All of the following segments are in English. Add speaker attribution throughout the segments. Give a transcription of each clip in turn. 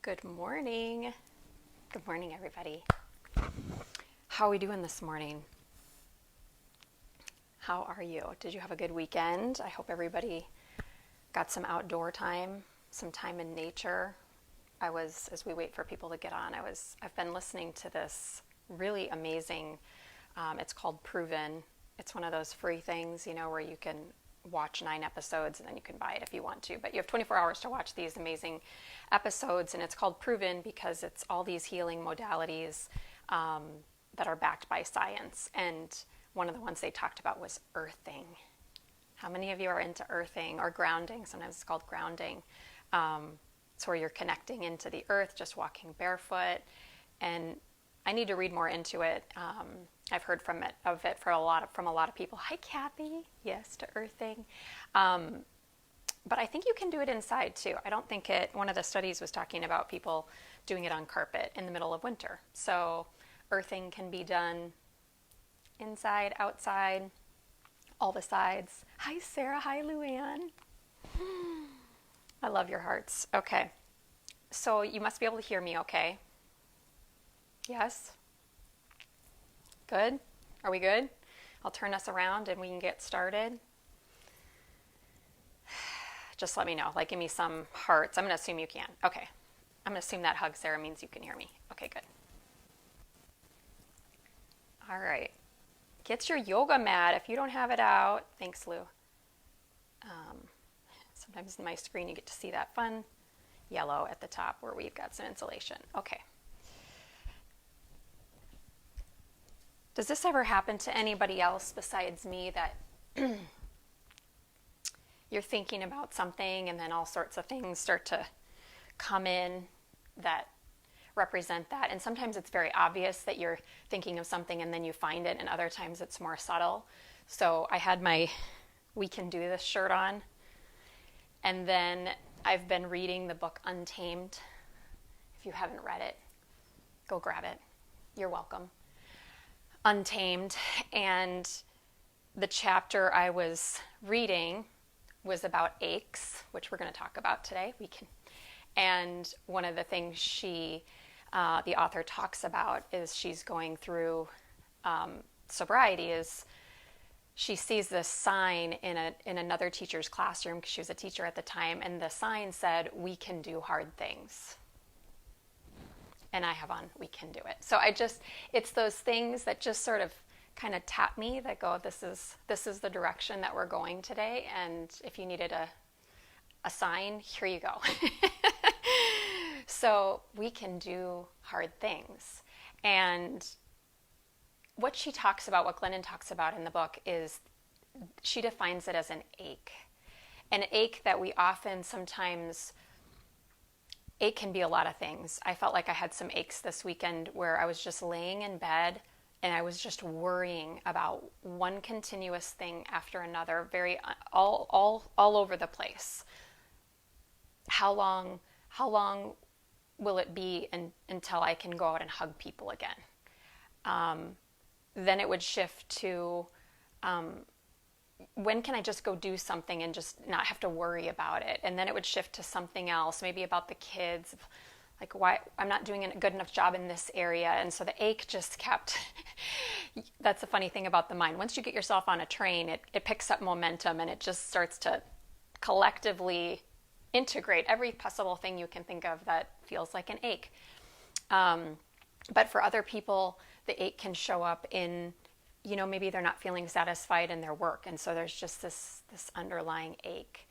Speaker 1: Good morning. Good morning, everybody. How are we doing this morning? How are you? Did you have a good weekend? I hope everybody got some outdoor time, some time in nature. As we wait for people to get on, I've been listening to this really amazing, it's called Proven. It's one of those free things, where you can watch 9 episodes and then you can buy it if you want to. But you have 24 hours to watch these amazing episodes, and it's called Proven because it's all these healing modalities that are backed by science. And one of the ones they talked about was earthing. How many of you are into earthing or grounding? Sometimes it's called grounding. It's where you're connecting into the earth, just walking barefoot. And I need to read more into it. I've heard from it from a lot of people. Hi, Kathy. Yes, to earthing. But I think you can do it inside too. I don't think one of the studies was talking about people doing it on carpet in the middle of winter. So earthing can be done inside, outside, all the sides. Hi, Sarah. Hi, Luann. I love your hearts. Okay. So you must be able to hear me okay? Yes? Good? Are we good? I'll turn us around and we can get started. Just let me know. Give me some hearts. I'm going to assume you can. Okay. I'm going to assume that hug, Sarah, means you can hear me. Okay, good. All right. Get your yoga mat if you don't have it out. Thanks, Lou. Sometimes in my screen you get to see that fun yellow at the top where we've got some insulation. Okay. Does this ever happen to anybody else besides me that you're thinking about something and then all sorts of things start to come in that represent that? And sometimes it's very obvious that you're thinking of something and then you find it, and other times it's more subtle. So I had my We Can Do This shirt on, and then I've been reading the book Untamed. If you haven't read it, go grab it. You're welcome. Untamed. And the chapter I was reading was about aches, which we're going to talk about today. And one of the things the author talks about is she's going through sobriety. Is she sees this sign in another teacher's classroom, because she was a teacher at the time, and the sign said, "We can do hard things." And I have on, "We can do it." So it's those things that just sort of kind of tap me that go, this is the direction that we're going today. And if you needed a sign, here you go. So we can do hard things. And what she talks about, what Glennon talks about in the book, is she defines it as an ache. An ache that we often sometimes, ache can be a lot of things. I felt like I had some aches this weekend where I was just laying in bed and I was just worrying about one continuous thing after another, all over the place. How long will it be until I can go out and hug people again? Then it would shift to when can I just go do something and just not have to worry about it? And then it would shift to something else, maybe about the kids, like why I'm not doing a good enough job in this area. And so the ache just kept, that's the funny thing about the mind. Once you get yourself on a train, it picks up momentum and it just starts to collectively integrate every possible thing you can think of that feels like an ache. But for other people, the ache can show up in, maybe they're not feeling satisfied in their work. And so there's just this underlying ache.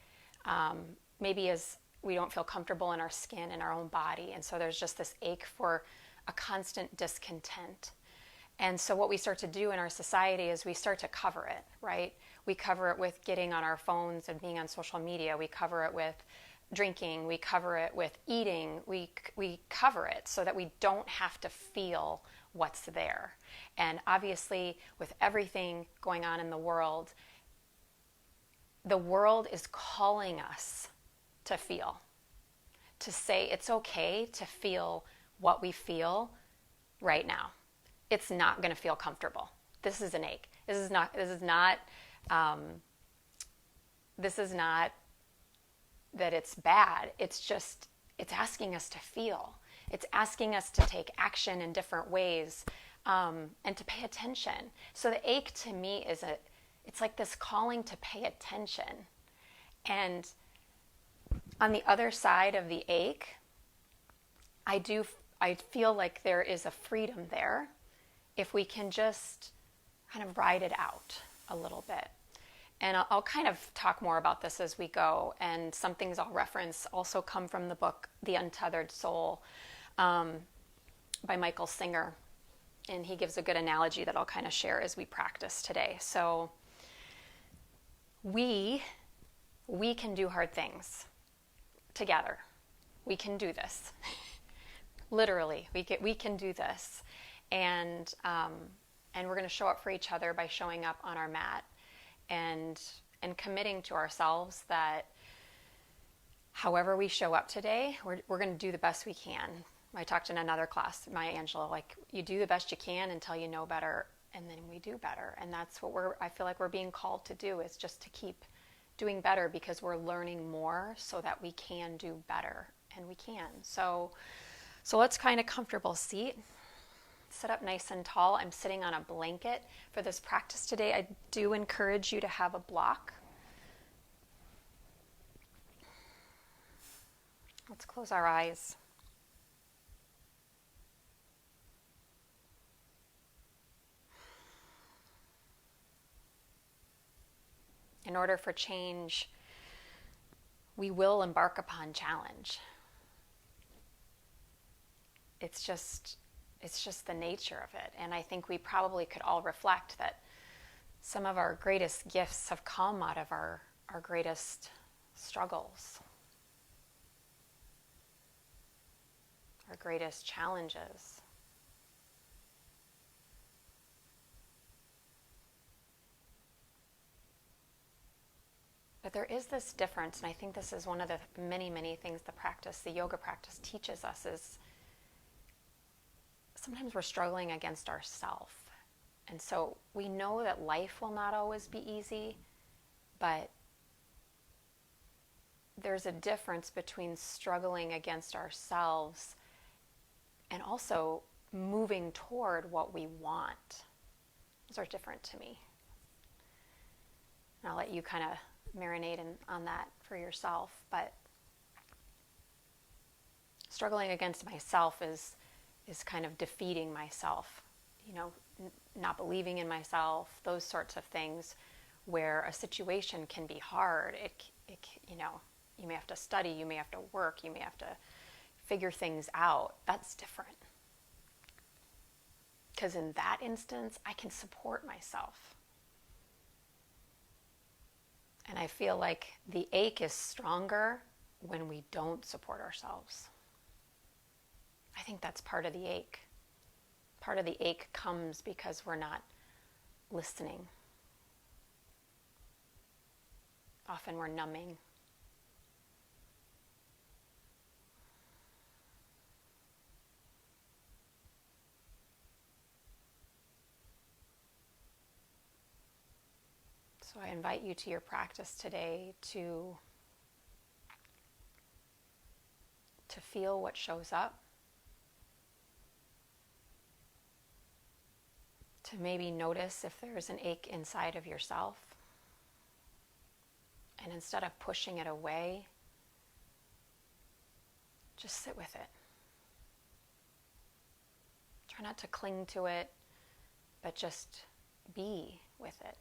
Speaker 1: Maybe as we don't feel comfortable in our skin, in our own body. And so there's just this ache for a constant discontent. And so what we start to do in our society is we start to cover it, right? We cover it with getting on our phones and being on social media. We cover it with drinking. We cover it with eating. We cover it so that we don't have to feel what's there. And obviously, with everything going on in the world is calling us to feel, to say it's okay to feel what we feel right now. It's not going to feel comfortable. This is an ache. This is not that it's bad. It's It's asking us to feel. It's asking us to take action in different ways, and to pay attention. So the ache to me it's like this calling to pay attention. And on the other side of the ache, I feel like there is a freedom there if we can just kind of ride it out a little bit. And I'll kind of talk more about this as we go. And some things I'll reference also come from the book, The Untethered Soul, by Michael Singer. And he gives a good analogy that I'll kind of share as we practice today. So we can do hard things together. We can do this. Literally, we can do this. And we're going to show up for each other by showing up on our mat and committing to ourselves that however we show up today, we're going to do the best we can. I talked in another class, Maya Angelou, like, you do the best you can until you know better, and then we do better. And that's what I feel like we're being called to do, is just to keep doing better, because we're learning more so that we can do better, and we can. So let's find a comfortable seat. Sit up nice and tall. I'm sitting on a blanket for this practice today. I do encourage you to have a block. Let's close our eyes. In order for change, we will embark upon challenge. It's just the nature of it. And I think we probably could all reflect that some of our greatest gifts have come out of our greatest struggles, our greatest challenges. But there is this difference, and I think this is one of the many, many things the yoga practice teaches us, is sometimes we're struggling against ourselves. And so we know that life will not always be easy, but there's a difference between struggling against ourselves and also moving toward what we want. Those are different to me. And I'll let you kind of marinate on that for yourself. But struggling against myself is kind of defeating myself, not believing in myself, those sorts of things, where a situation can be hard. You may have to study, you may have to work, you may have to figure things out. That's different. Because in that instance, I can support myself. And I feel like the ache is stronger when we don't support ourselves. I think that's part of the ache. Part of the ache comes because we're not listening. Often we're numbing. So I invite you to your practice today to feel what shows up, to maybe notice if there's an ache inside of yourself, and instead of pushing it away, just sit with it. Try not to cling to it, but just be with it.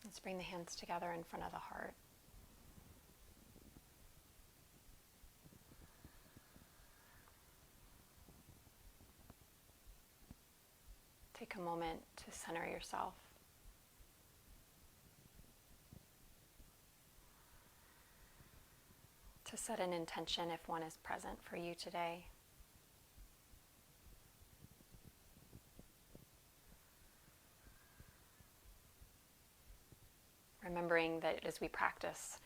Speaker 1: Let's bring the hands together in front of the heart. Take a moment to center yourself. To set an intention if one is present for you today. remembering that as we practice,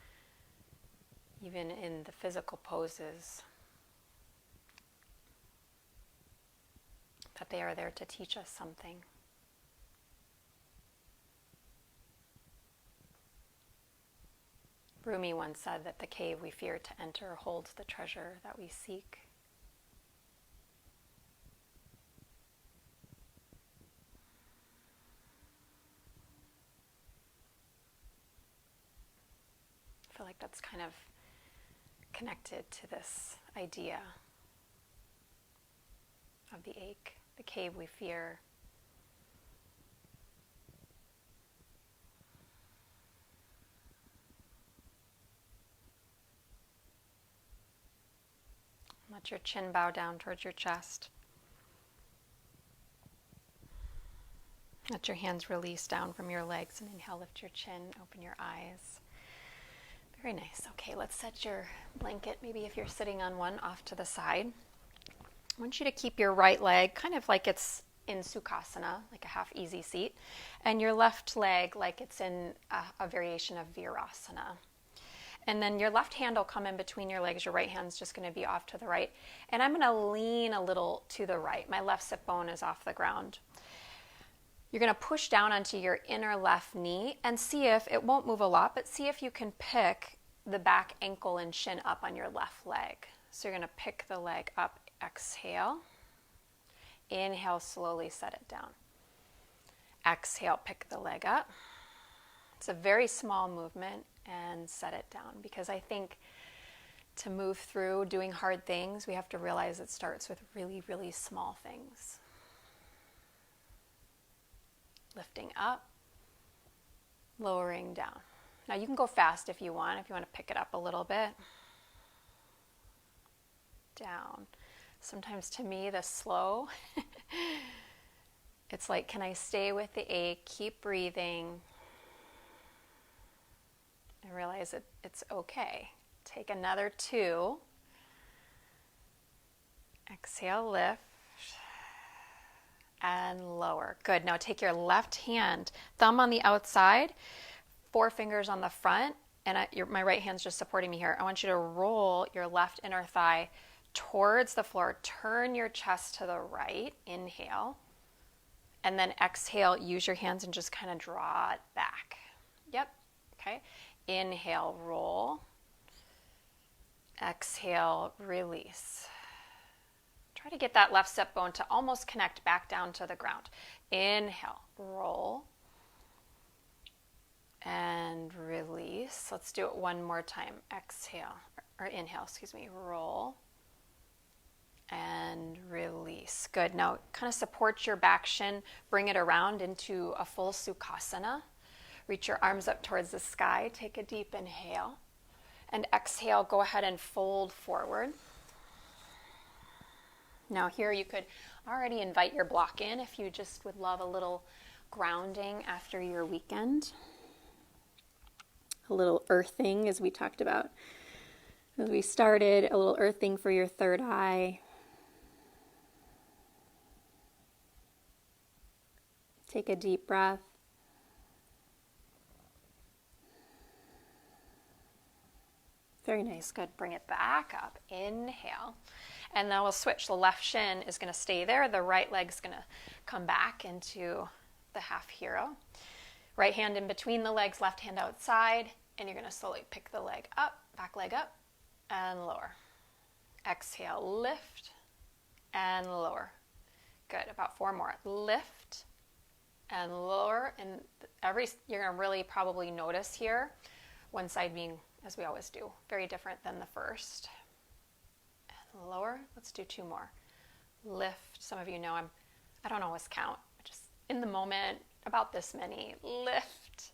Speaker 1: even in the physical poses, that they are there to teach us something. Rumi once said that the cave we fear to enter holds the treasure that we seek. I feel like that's kind of connected to this idea of the ache, the cave we fear. Let your chin bow down towards your chest. Let your hands release down from your legs, and inhale, lift your chin, open your eyes. Very nice. Okay, let's set your blanket, maybe if you're sitting on one, off to the side. I want you to keep your right leg kind of like it's in Sukhasana, like a half easy seat, and your left leg like it's in a variation of Virasana. And then your left hand will come in between your legs. Your right hand's just going to be off to the right. And I'm going to lean a little to the right. My left sit bone is off the ground. You're going to push down onto your inner left knee and see if, it won't move a lot, but see if you can pick the back ankle and shin up on your left leg. So you're going to pick the leg up, exhale. Inhale, slowly set it down. Exhale, pick the leg up. It's a very small movement, and set it down, because I think to move through doing hard things, we have to realize it starts with really, really small things. Lifting up, lowering down. Now you can go fast if you want to pick it up a little bit. Down. Sometimes to me, the slow, it's like, can I stay with the ache, keep breathing, and realize it's okay. Take another 2. Exhale, lift, and lower. Good. Now take your left hand, thumb on the outside, 4 fingers on the front, and my right hand's just supporting me here. I want you to roll your left inner thigh towards the floor. Turn your chest to the right. Inhale. And then exhale, use your hands and just kind of draw it back. Yep. Okay. Inhale, roll. Exhale, release. Try to get that left sit bone to almost connect back down to the ground. Inhale, roll. And release. Let's do it one more time. Exhale, or inhale, roll. And release. Good. Now kind of support your back shin. Bring it around into a full Sukhasana. Reach your arms up towards the sky. Take a deep inhale. And exhale, go ahead and fold forward. Now here you could already invite your block in if you just would love a little grounding after your weekend. A little earthing, as we talked about as we started, a little earthing for your third eye. Take a deep breath. Very nice. Good. Bring it back up. Inhale. And then we'll switch. The left shin is going to stay there. The right leg's going to come back into the half hero. Right hand in between the legs, left hand outside. And you're going to slowly pick the leg up, back leg up, and lower. Exhale, lift, and lower. Good. About 4 more. Lift, and lower. And you're going to really probably notice here, one side being, as we always do, very different than the first. And lower. Let's do 2 more. Lift. Some of you know I don't always count. Just in the moment, about this many. Lift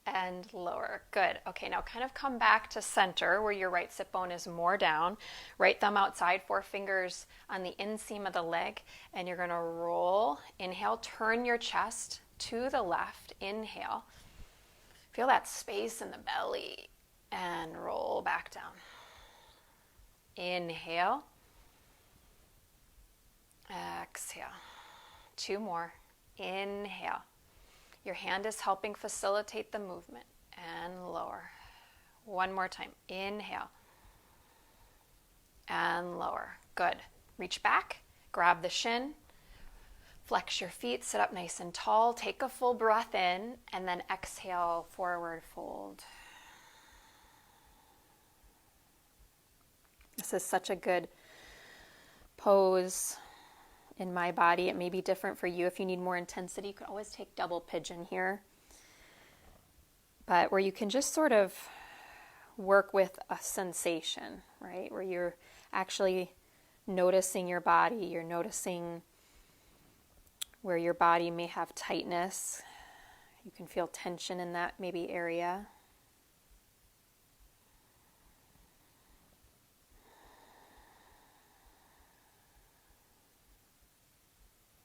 Speaker 1: and lower. Good. Okay, now kind of come back to center where your right sit bone is more down. Right thumb outside, 4 fingers on the inseam of the leg, and you're going to roll. Inhale, turn your chest to the left. Inhale. Feel that space in the belly and roll back down. Inhale. Exhale. 2 more. Inhale. Your hand is helping facilitate the movement. and lower. One more time. Inhale and lower. Good. Reach back, grab the shin, flex your feet, sit up nice and tall. Take a full breath in, and then exhale, forward fold. This is such a good pose in my body. It may be different for you. If you need more intensity, you could always take double pigeon here. But where you can just sort of work with a sensation, right? Where you're actually noticing your body. You're noticing where your body may have tightness. You can feel tension in that maybe area.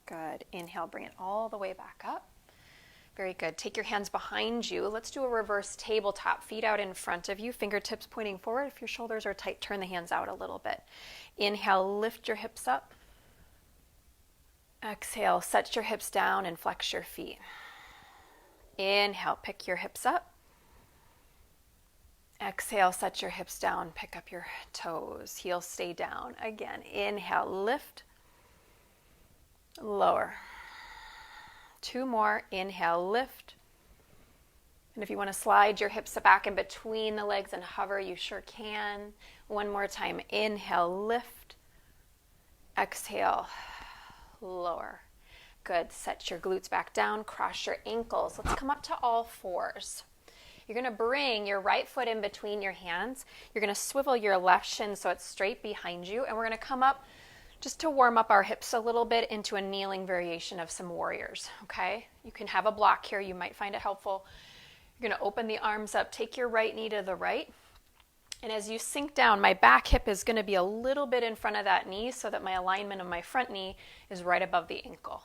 Speaker 1: Good. Inhale, bring it all the way back up. Very good. Take your hands behind you. Let's do a reverse tabletop. Feet out in front of you, fingertips pointing forward. If your shoulders are tight, turn the hands out a little bit. Inhale, lift your hips up. Exhale, set your hips down and flex your feet. Inhale, pick your hips up. Exhale, set your hips down, pick up your toes. Heels stay down. Again, inhale, lift. Lower. Two more. Inhale, lift. And if you want to slide your hips back in between the legs and hover, you sure can. One more time. Inhale, lift. Exhale, lower. Good. Set your glutes back down. Cross your ankles. Let's come up to all fours. You're going to bring your right foot in between your hands. You're going to swivel your left shin so it's straight behind you. And we're going to come up just to warm up our hips a little bit into a kneeling variation of some warriors, okay? You can have a block here. You might find it helpful. You're going to open the arms up. Take your right knee to the right. And as you sink down, my back hip is going to be a little bit in front of that knee so that my alignment of my front knee is right above the ankle.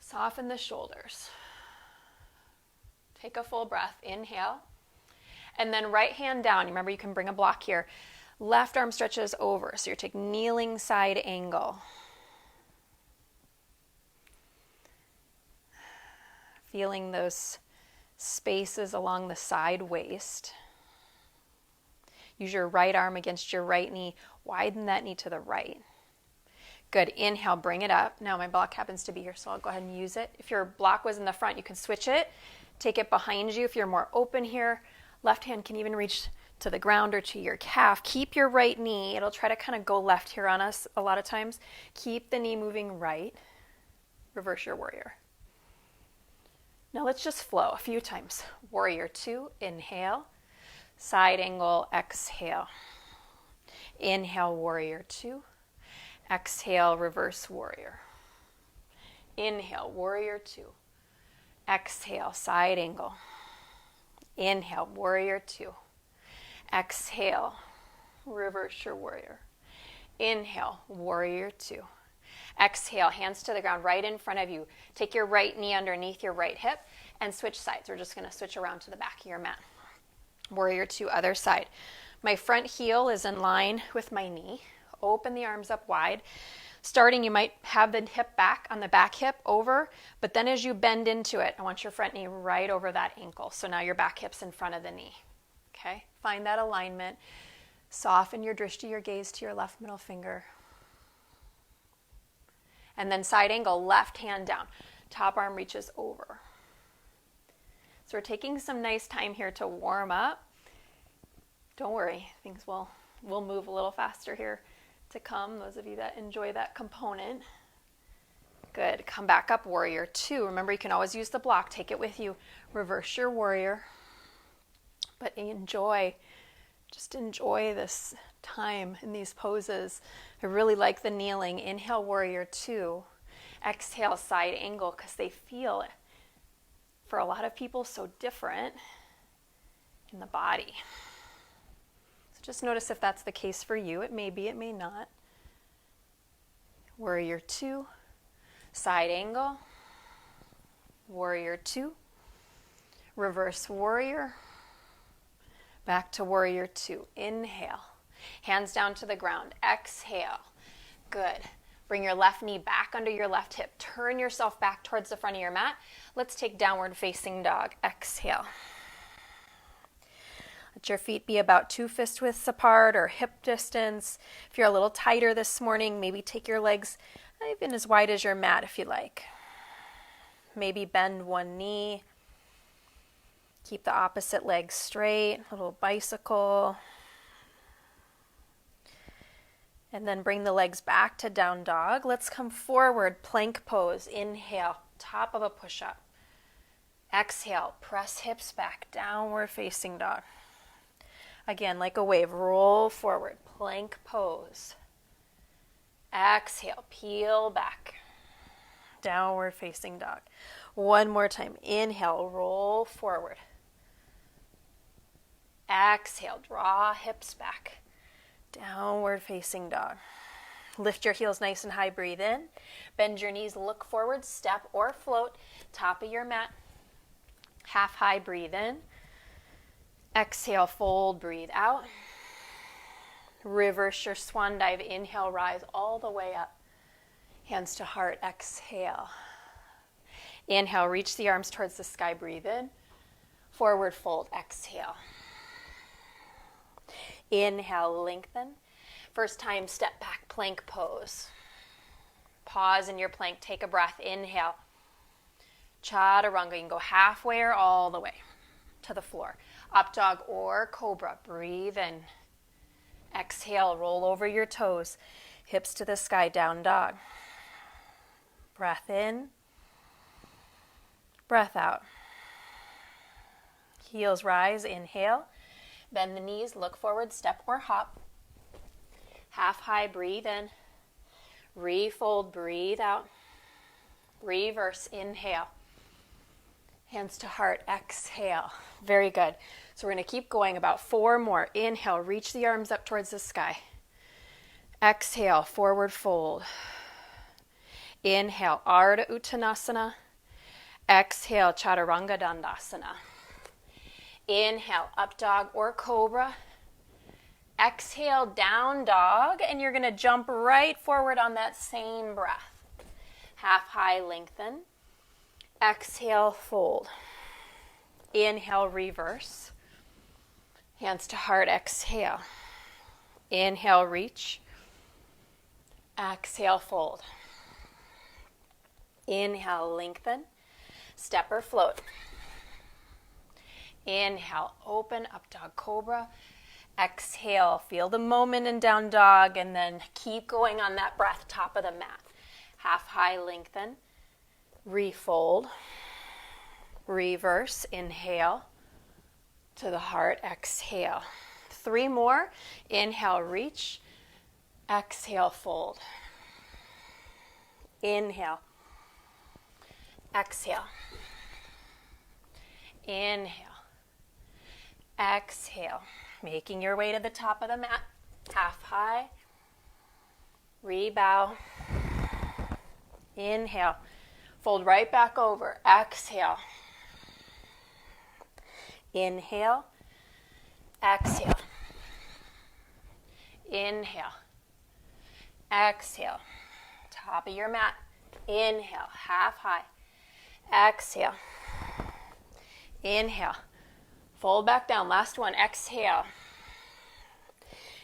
Speaker 1: Soften the shoulders. Take a full breath. Inhale. And then right hand down. Remember, you can bring a block here. Left arm stretches over, so you're taking kneeling side angle. Feeling those spaces along the side waist. Use your right arm against your right knee. Widen that knee to the right. Good. Inhale, bring it up. Now my block happens to be here, so I'll go ahead and use it. If your block was in the front, you can switch it. Take it behind you. If you're more open here, left hand can even reach to the ground or to your calf. Keep your right knee. It'll try to kind of go left here on us a lot of times. Keep the knee moving right. Reverse your warrior. Now let's just flow a few times. Warrior 2, inhale. Side angle, exhale. Inhale, warrior 2. Exhale, reverse warrior. Inhale, warrior 2. Exhale, side angle. Inhale, warrior 2. Exhale, reverse your warrior. Inhale, warrior 2. Exhale, hands to the ground right in front of you. Take your right knee underneath your right hip and switch sides. We're just going to switch around to the back of your mat. Warrior 2, other side. My front heel is in line with my knee. Open the arms up wide. Starting, you might have the hip back on the back hip over, but then as you bend into it, I want your front knee right over that ankle. So now your back hip's in front of the knee. Okay, find that alignment. Soften your drishti, your gaze to your left middle finger. And then side angle, left hand down. Top arm reaches over. So we're taking some nice time here to warm up. Don't worry, things will move a little faster here to come, those of you that enjoy that component. Good. Come back up, warrior 2. Remember, you can always use the block. Take it with you. Reverse your warrior. But just enjoy this time in these poses. I really like the kneeling. Inhale, warrior 2. Exhale, side angle, because they feel, for a lot of people, so different in the body. So just notice if that's the case for you. It may be, it may not. Warrior 2, side angle, warrior 2, reverse warrior, back to warrior 2. Inhale, hands down to the ground. Exhale. Good. Bring your left knee back under your left hip. Turn yourself back towards the front of your mat. Let's take downward facing dog. Exhale. Let your feet be about 2 fist widths apart or hip distance. If you're a little tighter this morning, maybe take your legs even as wide as your mat if you like. Maybe bend one knee. Keep the opposite leg straight, little bicycle. And then bring the legs back to down dog. Let's come forward, plank pose. Inhale, top of a push-up. Exhale, press hips back, downward facing dog. Again, like a wave, roll forward, plank pose. Exhale, peel back, downward facing dog. One more time, inhale, roll forward. Exhale, draw hips back, downward facing dog. Lift your heels nice and high, breathe in. Bend your knees, look forward, step or float, top of your mat. Half high, breathe in. Exhale, fold, breathe out. Reverse your swan dive. Inhale, rise all the way up. Hands to heart, exhale. Inhale, reach the arms towards the sky, breathe in. Forward fold, exhale. Inhale, lengthen. First time, step back, plank pose. Pause in your plank, take a breath, inhale. Chaturanga, you can go halfway or all the way to the floor. Up dog or cobra, breathe in. Exhale, roll over your toes, hips to the sky, down dog. Breath in, breath out. Heels rise, inhale. Bend the knees, look forward, step or hop. Half high, breathe in. Refold, breathe out. Reverse, inhale. Hands to heart, exhale. Very good. So we're going to keep going, about 4 more. Inhale, reach the arms up towards the sky. Exhale, forward fold. Inhale, Ardha Uttanasana. Exhale, Chaturanga Dandasana. Inhale, up dog or cobra. Exhale, down dog, and you're going to jump right forward on that same breath. Half high, lengthen. Exhale, fold. Inhale, reverse. Hands to heart, exhale. Inhale, reach. Exhale, fold. Inhale, lengthen. Step or float. Inhale, open, up dog, cobra. Exhale, feel the moment in down dog, and then keep going on that breath, top of the mat. Half high, lengthen. Refold. Reverse, inhale. To the heart, exhale. 3 more. Inhale, reach. Exhale, fold. Inhale. Exhale. Inhale. Exhale. Making your way to the top of the mat. Half high. Rebow. Inhale. Fold right back over. Exhale. Inhale. Exhale. Inhale. Exhale. Top of your mat. Inhale. Half high. Exhale. Inhale. Fold back down. Last one. Exhale.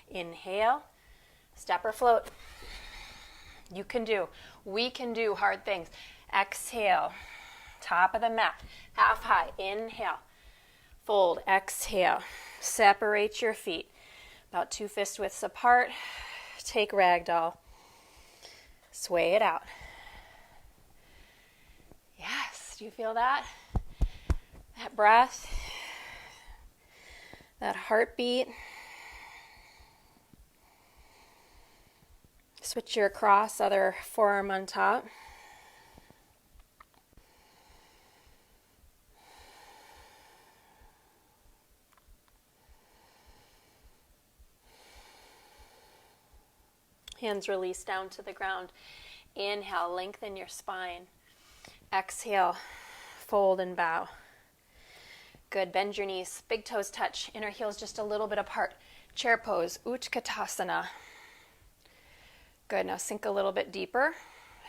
Speaker 1: Inhale. Step or float. You can do. We can do hard things. Exhale. Top of the mat. Half high. Inhale. Fold. Exhale. Separate your feet. About 2 fist widths apart. Take ragdoll. Sway it out. Yes. Do you feel that? That breath. That heartbeat. Switch your cross, other forearm on top. Hands release down to the ground. Inhale, lengthen your spine. Exhale, fold and bow. Good, bend your knees, big toes touch, inner heels just a little bit apart. Chair pose, Utkatasana. Good, now sink a little bit deeper.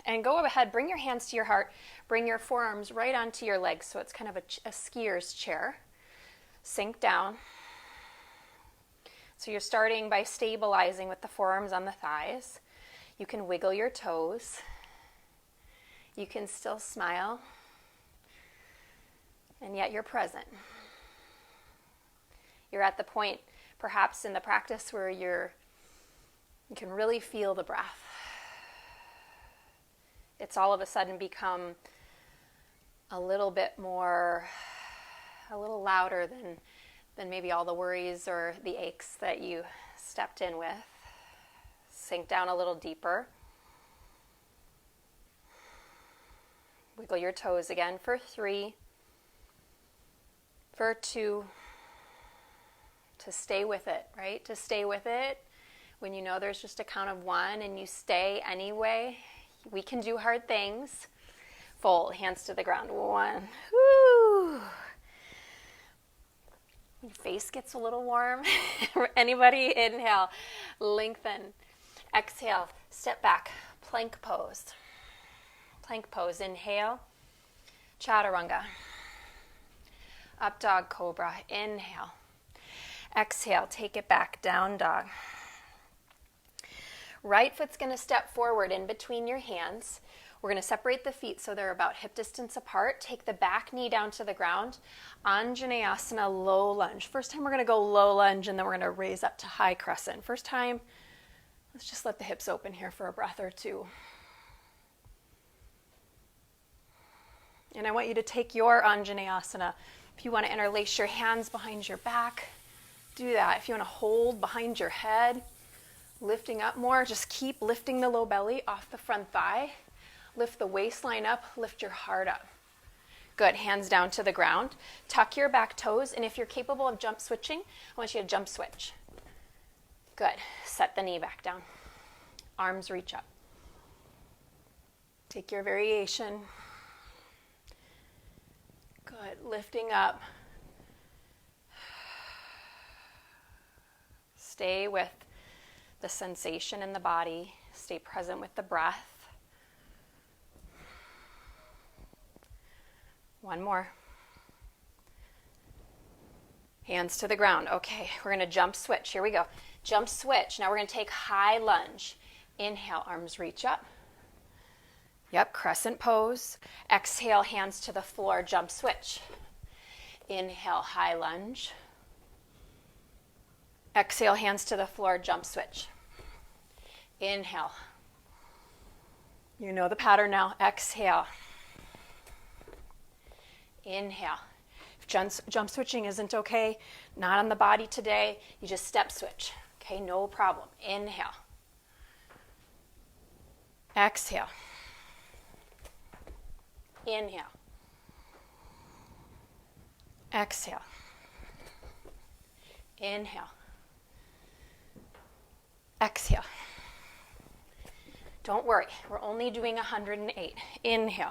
Speaker 1: And go ahead, bring your hands to your heart. Bring your forearms right onto your legs, so it's kind of a skier's chair. Sink down. So you're starting by stabilizing with the forearms on the thighs. You can wiggle your toes. You can still smile. And yet you're present. You're at the point, perhaps in the practice, where you can really feel the breath. It's all of a sudden become a little bit more, a little louder than maybe all the worries or the aches that you stepped in with. Sink down a little deeper. Wiggle your toes again for 3, for 2, to stay with it, right? To stay with it when you know there's just a count of 1 and you stay anyway. We can do hard things. Fold, hands to the ground. 1. Woo! Your face gets a little warm. Anybody? Inhale, lengthen. Exhale, step back, plank pose. Plank pose, inhale, chaturanga. Up dog cobra, inhale. Exhale, take it back, down dog. Right foot's going to step forward in between your hands. We're going to separate the feet so they're about hip distance apart. Take the back knee down to the ground. Anjaneyasana, low lunge. First time we're going to go low lunge, and then we're going to raise up to high crescent. First time, let's just let the hips open here for a breath or 2. And I want you to take your Anjaneyasana. If you want to interlace your hands behind your back, do that. If you want to hold behind your head, lifting up more, just keep lifting the low belly off the front thigh. Lift the waistline up, lift your heart up. Good, hands down to the ground. Tuck your back toes, and if you're capable of jump switching, I want you to jump switch. Good, set the knee back down. Arms reach up. Take your variation. Good, lifting up. Stay with the sensation in the body. Stay present with the breath. 1 more. Hands to the ground. Okay, we're going to jump switch. Here we go. Jump switch. Now we're going to take high lunge. Inhale, arms reach up. Yep, crescent pose. Exhale, hands to the floor, jump switch. Inhale, high lunge. Exhale, hands to the floor, jump switch. Inhale. You know the pattern now. Exhale. Inhale. If jump switching isn't okay, not on the body today, you just step switch. Okay, no problem. Inhale. Exhale. Inhale. Exhale. Inhale. Exhale. Don't worry, we're only doing 108. Inhale.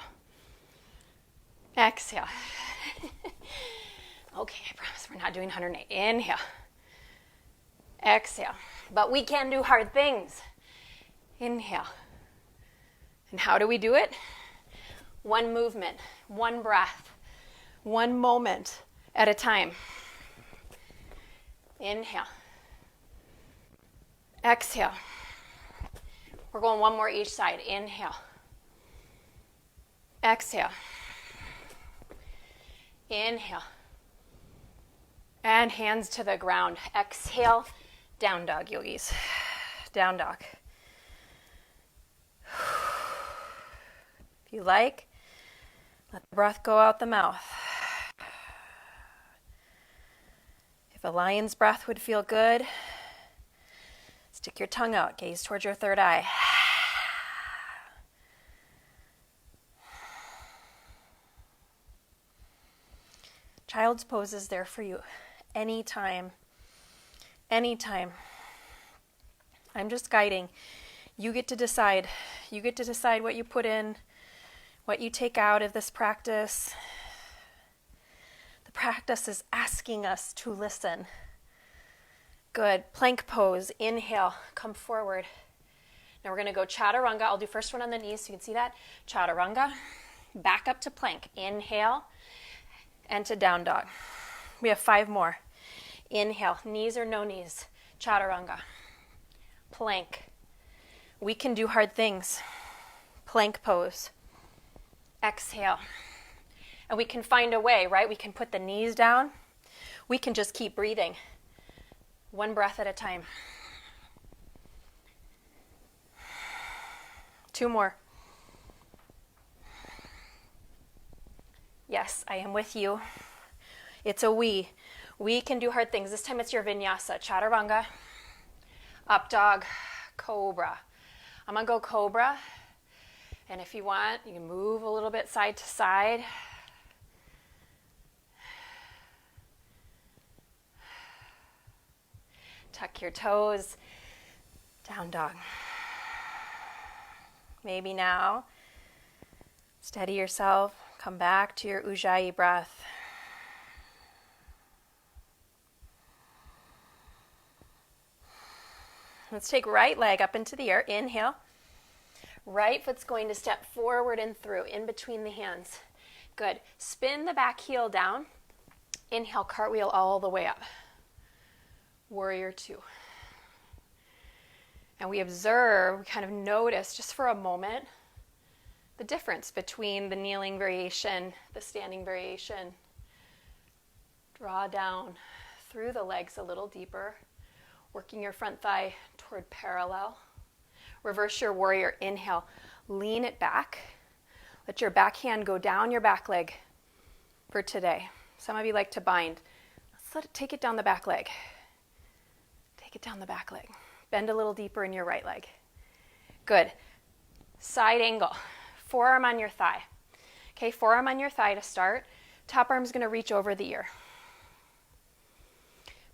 Speaker 1: Exhale. Okay, I promise we're not doing 108. Inhale. Exhale. But we can do hard things. Inhale. And how do we do it? 1 movement, 1 breath, 1 moment at a time. Inhale. Exhale. We're going 1 more each side. Inhale. Exhale. Inhale. And hands to the ground. Exhale. Down dog, yogis. Down dog. If you like, let the breath go out the mouth. If a lion's breath would feel good, stick your tongue out, gaze towards your third eye. Child's pose is there for you anytime. Anytime. I'm just guiding. You get to decide. You get to decide what you put in, what you take out of this practice. The practice is asking us to listen. Good. Plank pose. Inhale. Come forward. Now we're going to go chaturanga. I'll do first one on the knees so you can see that. Chaturanga. Back up to plank. Inhale. And to down dog. We have 5 more. Inhale. Knees or no knees. chaturanga, plank. We can do hard things. Plank pose. Exhale. And we can find a way, right? We can put the knees down. We can just keep breathing. One breath at a time. 2 more. Yes, I am with you. It's a we. We can do hard things. This time it's your vinyasa. Chaturanga, up dog, cobra. I'm going to go cobra. And if you want, you can move a little bit side to side. Tuck your toes. Down dog. Maybe now, steady yourself. Come back to your Ujjayi breath. Let's take right leg up into the air. Inhale. Right foot's going to step forward and through, in between the hands. Good. Spin the back heel down. Inhale, cartwheel all the way up. Warrior 2. And we observe, we kind of notice just for a moment the difference between the kneeling variation, the standing variation. Draw down through the legs a little deeper, working your front thigh toward parallel. Reverse your warrior. Inhale, lean it back. Let your back hand go down your back leg for today. Some of you like to bind. Let's take it down the back leg. Take it down the back leg. Bend a little deeper in your right leg. Good. Side angle. Forearm on your thigh. Okay, forearm on your thigh to start. Top arm's going to reach over the ear.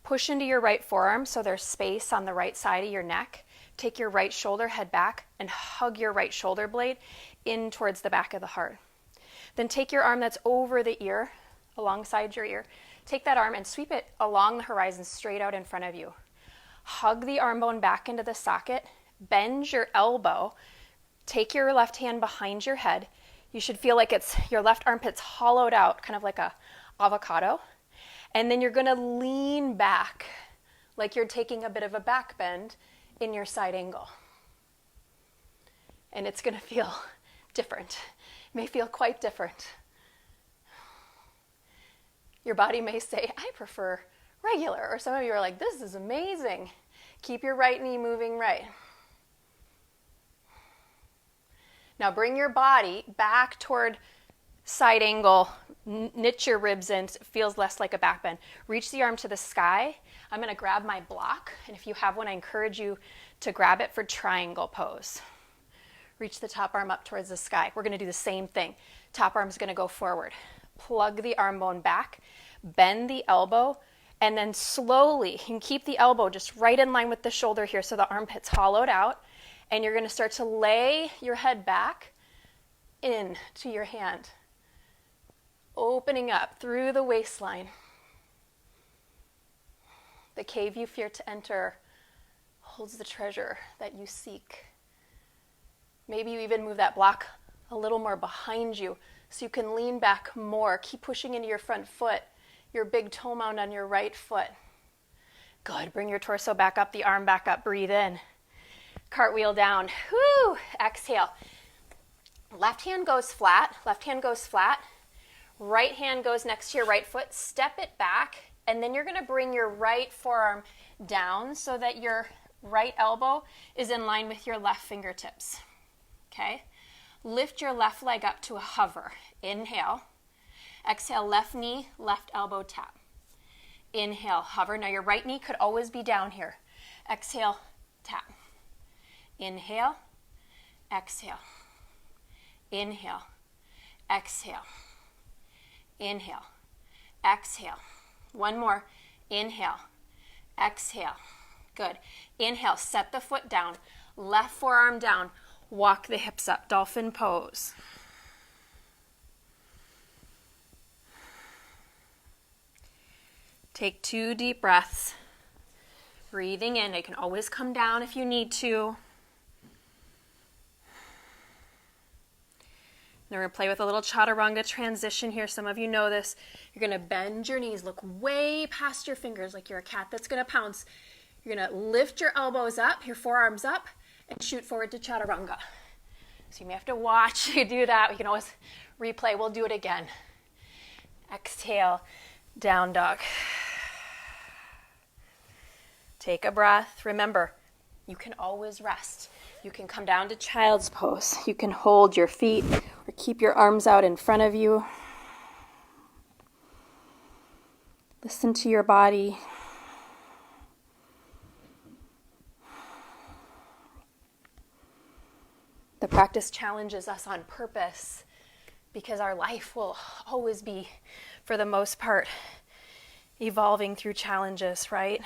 Speaker 1: Push into your right forearm so there's space on the right side of your neck. Take your right shoulder, head back, and hug your right shoulder blade in towards the back of the heart. Then take your arm that's over the ear, alongside your ear. Take that arm and sweep it along the horizon straight out in front of you. Hug the arm bone back into the socket. Bend your elbow. Take your left hand behind your head. You should feel like it's your left armpit's hollowed out, kind of like a avocado. And then you're going to lean back like you're taking a bit of a back bend in your side angle. And it's going to feel different. It may feel quite different. Your body may say, I prefer regular. Or some of you are like, this is amazing. Keep your right knee moving right. Now bring your body back toward side angle. Knit your ribs in so it feels less like a back bend. Reach the arm to the sky. I'm going to grab my block. And if you have one, I encourage you to grab it for triangle pose. Reach the top arm up towards the sky. We're going to do the same thing. Top arm's going to go forward. Plug the arm bone back. Bend the elbow. And then slowly, you can keep the elbow just right in line with the shoulder here so the armpit's hollowed out. And you're going to start to lay your head back into your hand. Opening up through the waistline. The cave you fear to enter holds the treasure that you seek. Maybe you even move that block a little more behind you so you can lean back more. Keep pushing into your front foot, your big toe mound on your right foot. Good. Bring your torso back up, the arm back up. Breathe in. Cartwheel down. Whoo! Exhale. Left hand goes flat. Left hand goes flat. Right hand goes next to your right foot. Step it back. And then you're going to bring your right forearm down so that your right elbow is in line with your left fingertips. Okay? Lift your left leg up to a hover. Inhale. Exhale, left knee, left elbow tap. Inhale, hover. Now your right knee could always be down here. Exhale, tap. Inhale, exhale. Inhale, exhale. Inhale, exhale. One more. Inhale, exhale. Good. Inhale, set the foot down. Left forearm down. Walk the hips up. Dolphin pose. Take 2 deep breaths. Breathing in. You can always come down if you need to. Now we're going to play with a little chaturanga transition here. Some of you know this. You're going to bend your knees. Look way past your fingers like you're a cat that's going to pounce. You're going to lift your elbows up, your forearms up, and shoot forward to chaturanga. So you may have to watch you do that. We can always replay. We'll do it again. Exhale, down dog. Take a breath. Remember, you can always rest. You can come down to child's pose. You can hold your feet or keep your arms out in front of you. Listen to your body. The practice challenges us on purpose because our life will always be, for the most part, evolving through challenges, right?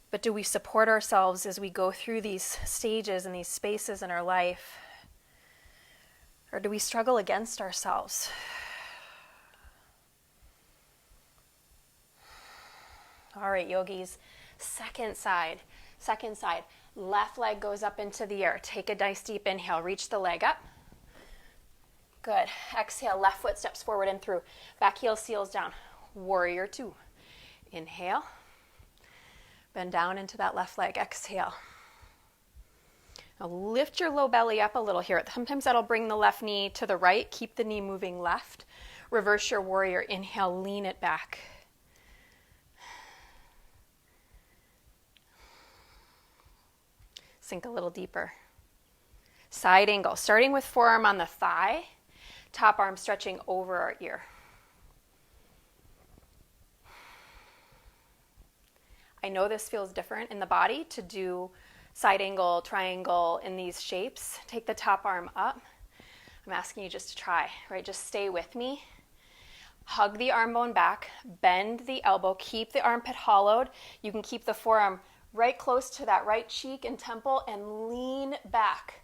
Speaker 1: But do we support ourselves as we go through these stages and these spaces in our life? Or do we struggle against ourselves? All right, yogis, second side. Left leg goes up into the air. Take a nice deep inhale. Reach the leg up. Good. Exhale, left foot steps forward and through. Back heel seals down. Warrior two. Inhale. Bend down into that left leg. Exhale. Now lift your low belly up a little here. Sometimes that'll bring the left knee to the right. Keep the knee moving left. Reverse your warrior. Inhale, lean it back. Sink a little deeper. Side angle, starting with forearm on the thigh, top arm stretching over our ear. I know this feels different in the body to do side angle, triangle in these shapes. Take the top arm up. I'm asking you just to try, right? Just stay with me. Hug the arm bone back, bend the elbow, keep the armpit hollowed. You can keep the forearm right close to that right cheek and temple and lean back.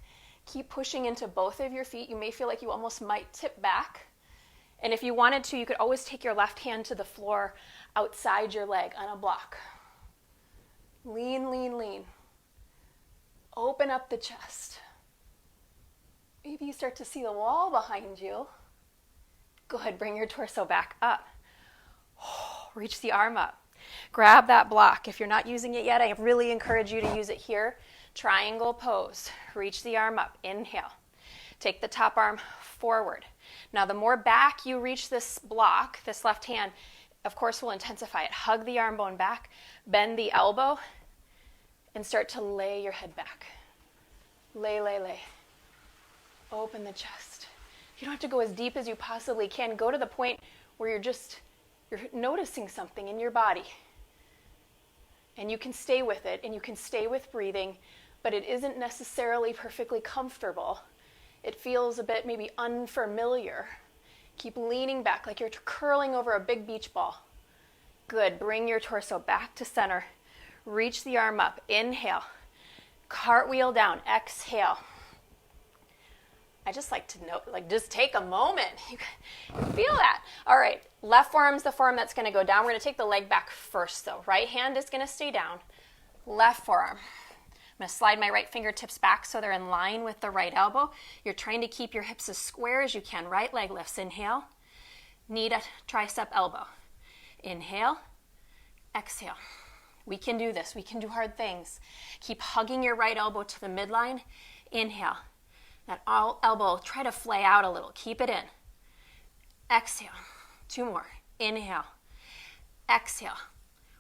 Speaker 1: Keep pushing into both of your feet. You may feel like you almost might tip back. And if you wanted to, you could always take your left hand to the floor outside your leg on a block. Lean, lean, lean. Open up the chest. Maybe you start to see the wall behind you. Good, bring your torso back up. Reach the arm up. Grab that block. If you're not using it yet, I really encourage you to use it here. Triangle pose. Reach the arm up. Inhale. Take the top arm forward. Now, the more back you reach this block, this left hand, of course, will intensify it. Hug the arm bone back. Bend the elbow and start to lay your head back. Lay, lay, lay. Open the chest. You don't have to go as deep as you possibly can. Go to the point where you're noticing something in your body. And you can stay with it, and you can stay with breathing, but it isn't necessarily perfectly comfortable. It feels a bit maybe unfamiliar. Keep leaning back like you're curling over a big beach ball. Good. Bring your torso back to center. Reach the arm up. Inhale. Cartwheel down. Exhale. I just like to note, just take a moment. You feel that. All right, left forearm's the forearm that's gonna go down. We're gonna take the leg back first though. Right hand is gonna stay down. Left forearm. I'm gonna slide my right fingertips back so they're in line with the right elbow. You're trying to keep your hips as square as you can. Right leg lifts, inhale. Knee to tricep elbow. Inhale, exhale. We can do this, we can do hard things. Keep hugging your right elbow to the midline. Inhale. That elbow, try to flay out a little. Keep it in. Exhale. 2 more. Inhale. Exhale.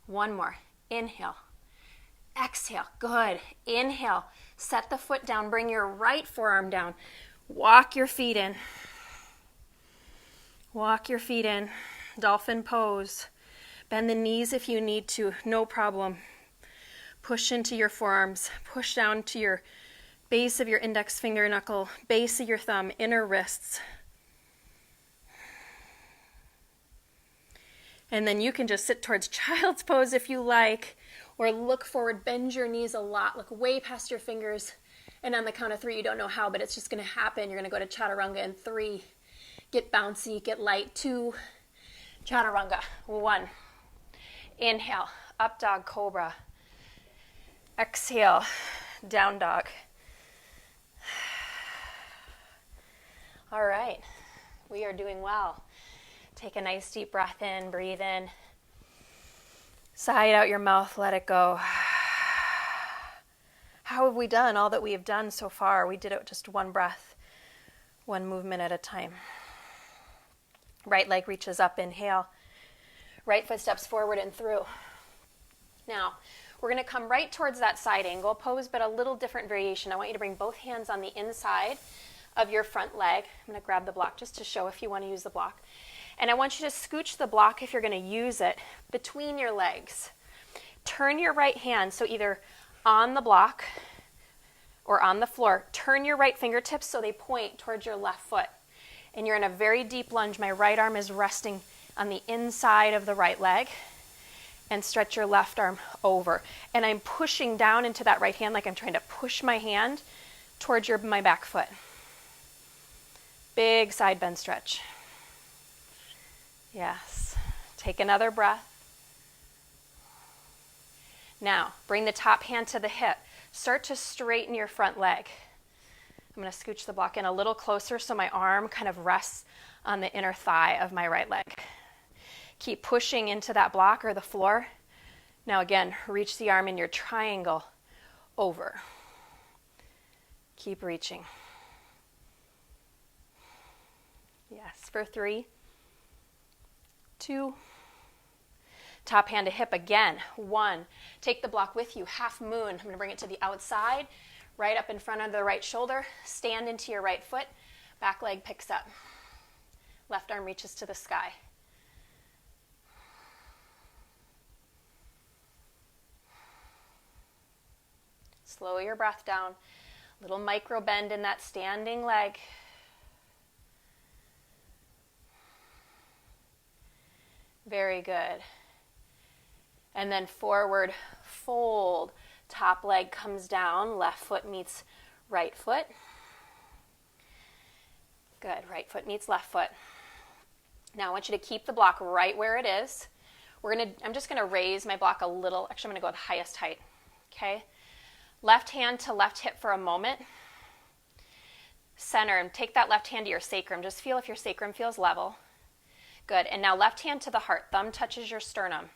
Speaker 1: 1 more. Inhale. Exhale. Good. Inhale. Set the foot down. Bring your right forearm down. Walk your feet in. Walk your feet in. Dolphin pose. Bend the knees if you need to. No problem. Push into your forearms. Push down to your base of your index finger knuckle, base of your thumb, inner wrists. And then you can just sit towards child's pose if you like, or look forward, bend your knees a lot, look way past your fingers, and on the count of 3, you don't know how, but it's just going to happen. You're going to go to chaturanga in 3, get bouncy, get light, 2, chaturanga, 1. Inhale, up dog cobra. Exhale, down dog. All right, we are doing well. Take a nice deep breath in, breathe in. Sigh out your mouth, let it go. How have we done all that we have done so far? We did it just one breath, one movement at a time. Right leg reaches up, inhale. Right foot steps forward and through. Now, we're going to come right towards that side angle pose, but a little different variation. I want you to bring both hands on the inside of your front leg. I'm going to grab the block just to show if you want to use the block. And I want you to scooch the block, if you're going to use it, between your legs. Turn your right hand, so either on the block or on the floor. Turn your right fingertips so they point towards your left foot. And you're in a very deep lunge. My right arm is resting on the inside of the right leg. And stretch your left arm over. And I'm pushing down into that right hand like I'm trying to push my hand towards my back foot. Big side bend stretch. Yes. Take another breath. Now, bring the top hand to the hip. Start to straighten your front leg. I'm going to scooch the block in a little closer so my arm kind of rests on the inner thigh of my right leg. Keep pushing into that block or the floor. Now again, reach the arm in your triangle over. Keep reaching. Yes, for 3, 2, top hand to hip again. 1, take the block with you, half moon. I'm going to bring it to the outside, right up in front of the right shoulder. Stand into your right foot, back leg picks up. Left arm reaches to the sky. Slow your breath down. Little micro bend in that standing leg. Very good. And then forward fold. Top leg comes down. Left foot meets right foot. Good. Right foot meets left foot. Now I want you to keep the block right where it is. I'm just going to raise my block a little. Actually, I'm going to go the highest height. Okay. Left hand to left hip for a moment. Center, and take that left hand to your sacrum. Just feel if your sacrum feels level. Good, and now left hand to the heart. Thumb touches your sternum.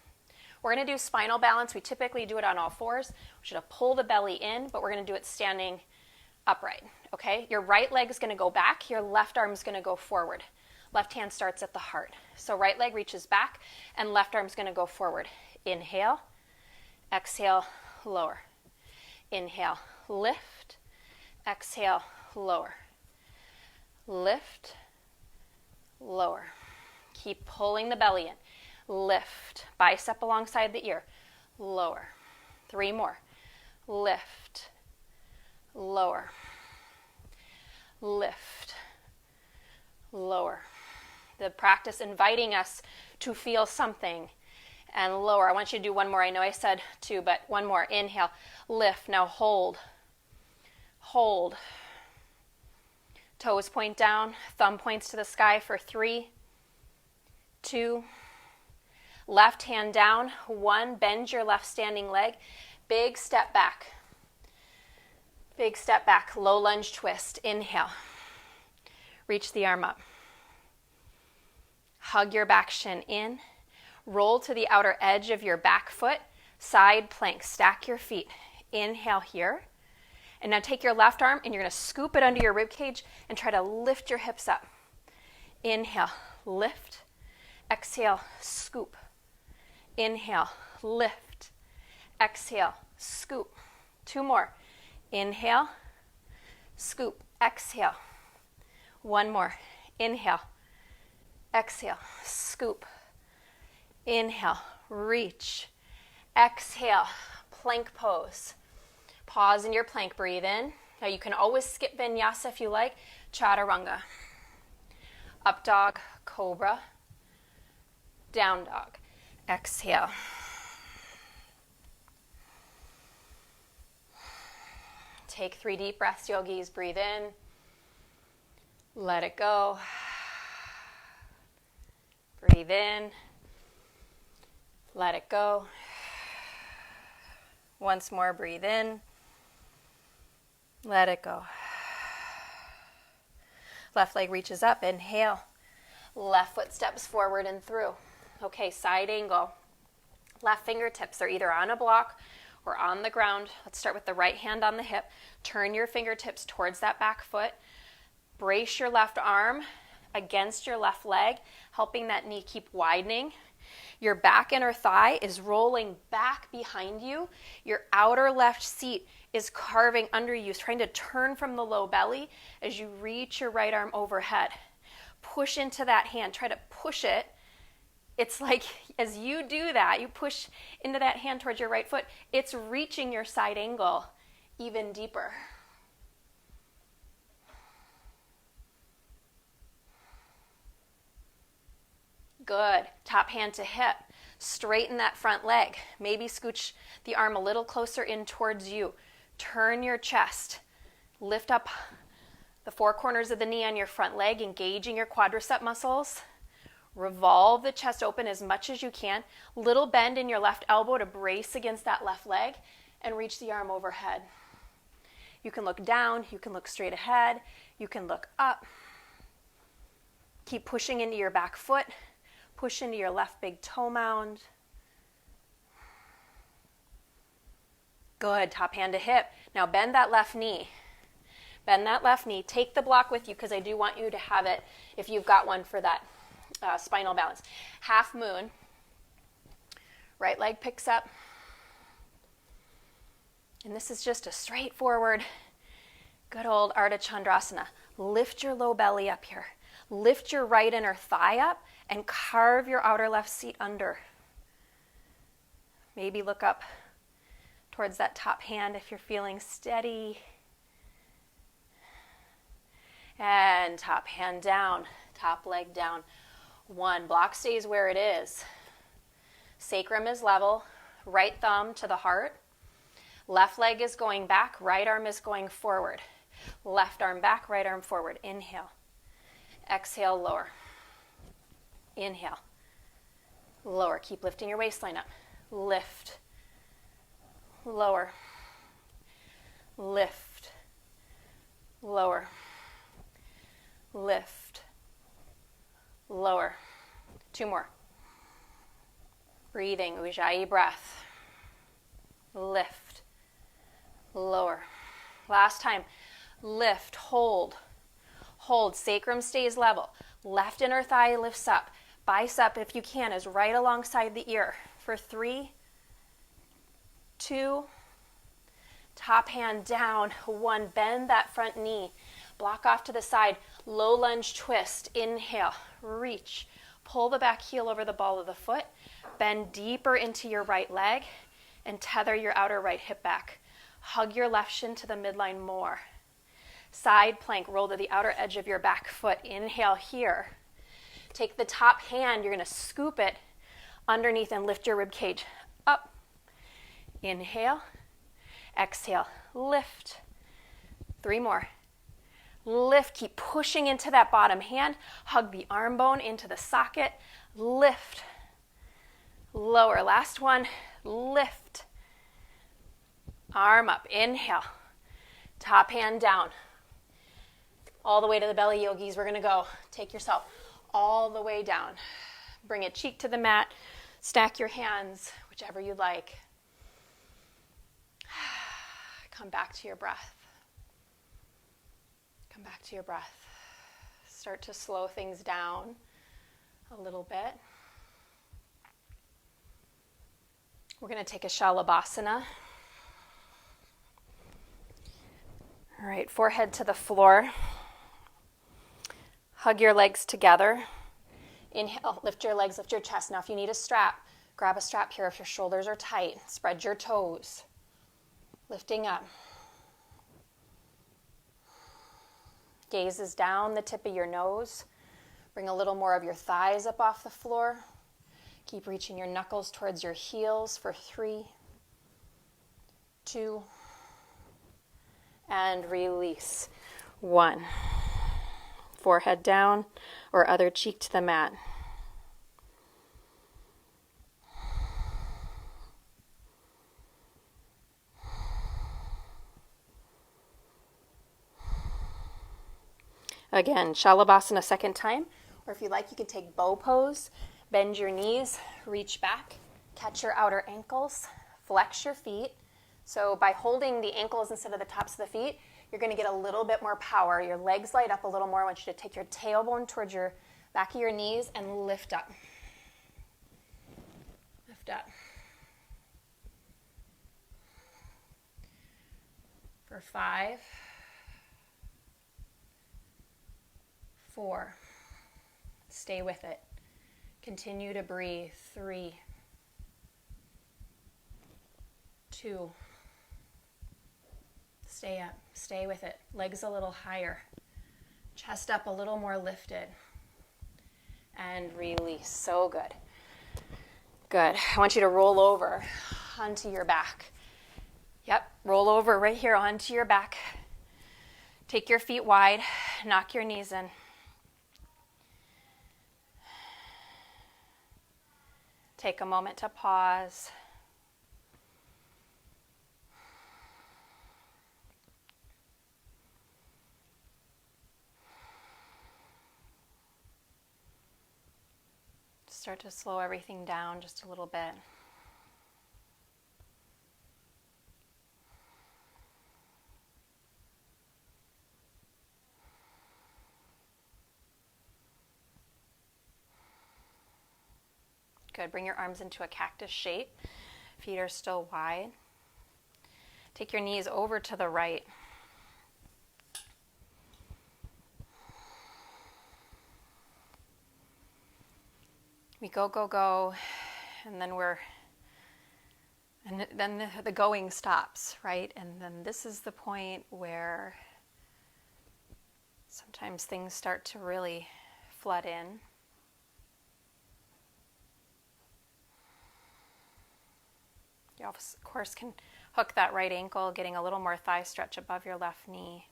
Speaker 1: We're going to do spinal balance. We typically do it on all fours. We should pull the belly in, but we're going to do it standing upright, okay? Your right leg is going to go back. Your left arm is going to go forward. Left hand starts at the heart. So right leg reaches back, and left arm is going to go forward. Inhale, exhale, lower. Inhale, lift, exhale, lower. Lift, lower. Keep pulling the belly in. Lift, bicep alongside the ear. Lower. 3 more. Lift, lower. Lift, lower. The practice inviting us to feel something and lower. I want you to do 1 more. I know I said 2, but 1 more. Inhale, lift. Now hold. Hold. Toes point down, thumb points to the sky for 3, 2, left hand down, 1, bend your left standing leg, big step back. Big step back, low lunge twist. Inhale. Reach the arm up. Hug your back shin in. Roll to the outer edge of your back foot. Side plank. Stack your feet. Inhale here. And now take your left arm and you're going to scoop it under your rib cage and try to lift your hips up. Inhale, lift. Exhale, scoop. Inhale, lift. Exhale, scoop. 2 more. Inhale, scoop. Exhale. 1 more. Inhale. Exhale, scoop. Inhale, reach. Exhale, plank pose. Pause in your plank, breathe in. Now you can always skip vinyasa if you like. Chaturanga. Up dog, cobra. Down dog. Exhale. Take 3 deep breaths, yogis. Breathe in. Let it go. Breathe in. Let it go. Once more, breathe in. Let it go. Left leg reaches up. Inhale. Left foot steps forward and through. Okay, side angle. Left fingertips are either on a block or on the ground. Let's start with the right hand on the hip. Turn your fingertips towards that back foot. Brace your left arm against your left leg, helping that knee keep widening. Your back inner thigh is rolling back behind you. Your outer left seat is carving under you, trying to turn from the low belly as you reach your right arm overhead. Push into that hand. Try to push it. It's like as you do that, you push into that hand towards your right foot, it's reaching your side angle even deeper. Good. Top hand to hip. Straighten that front leg. Maybe scooch the arm a little closer in towards you. Turn your chest. Lift up the four corners of the knee on your front leg, engaging your quadricep muscles. Revolve the chest open as much as you can. Little bend in your left elbow to brace against that left leg and reach the arm overhead. You can look down. You can look straight ahead. You can look up. Keep pushing into your back foot. Push into your left big toe mound. Good. Top hand to hip. Now bend that left knee. Bend that left knee. Take the block with you because I do want you to have it if you've got one for that spinal balance. Half moon. Right leg picks up. And this is just a straightforward, good old Ardha Chandrasana. Lift your low belly up here. Lift your right inner thigh up and carve your outer left seat under. Maybe look up towards that top hand if you're feeling steady. And top hand down, top leg down. One, block stays where it is. Sacrum is level, right thumb to the heart. Left leg is going back, right arm is going forward. Left arm back, right arm forward. Inhale. Exhale, lower. Inhale. Lower. Keep lifting your waistline up. Lift. Lower. Lift. Lower. Lift. Lower. Two more. Breathing, Ujjayi breath. Lift. Lower. Last time. Lift, hold. Hold, sacrum stays level. Left inner thigh lifts up. Bicep, if you can, is right alongside the ear. For 3, 2, top hand down. 1, bend that front knee. Block off to the side. Low lunge twist. Inhale, reach. Pull the back heel over the ball of the foot. Bend deeper into your right leg and tether your outer right hip back. Hug your left shin to the midline more. Side plank, roll to the outer edge of your back foot. Inhale here. Take the top hand, you're going to scoop it underneath and lift your rib cage up. Inhale. Exhale. Lift. 3 more. Lift. Keep pushing into that bottom hand. Hug the arm bone into the socket. Lift. Lower. Last one. Lift. Arm up. Inhale. Top hand down. All the way to the belly, yogis. We're going to go. Take yourself all the way down. Bring a cheek to the mat. Stack your hands, whichever you like. Come back to your breath. Come back to your breath. Start to slow things down a little bit. We're going to take a Shalabhasana. All right, forehead to the floor. Hug your legs together. Inhale, lift your legs, lift your chest. Now if you need a strap, grab a strap here if your shoulders are tight. Spread your toes. Lifting up. Gaze is down the tip of your nose. Bring a little more of your thighs up off the floor. Keep reaching your knuckles towards your heels for 3, 2, and release. 1. Forehead down or other cheek to the mat. Again, Shalabhasana second time, or if you like, you can take bow pose, bend your knees, reach back, Catch your outer ankles, flex your feet. So by holding the ankles instead of the tops of the feet, you're going to get a little bit more power. Your legs light up a little more. I want you to take your tailbone towards your back of your knees and lift up. Lift up. For 5, 4. Stay with it. Continue to breathe. 3, 2. Stay up. Stay with it. Legs a little higher. Chest up a little more lifted. And release. So good. Good. I want you to roll over onto your back. Yep. Roll over right here onto your back. Take your feet wide. Knock your knees in. Take a moment to pause. Start to slow everything down just a little bit. Good. Bring your arms into a cactus shape. Feet are still wide. Take your knees over to the right. We go, go, go, and then the going stops, right? And then this is the point where sometimes things start to really flood in. You, of course, can hook that right ankle, getting a little more thigh stretch above your left knee.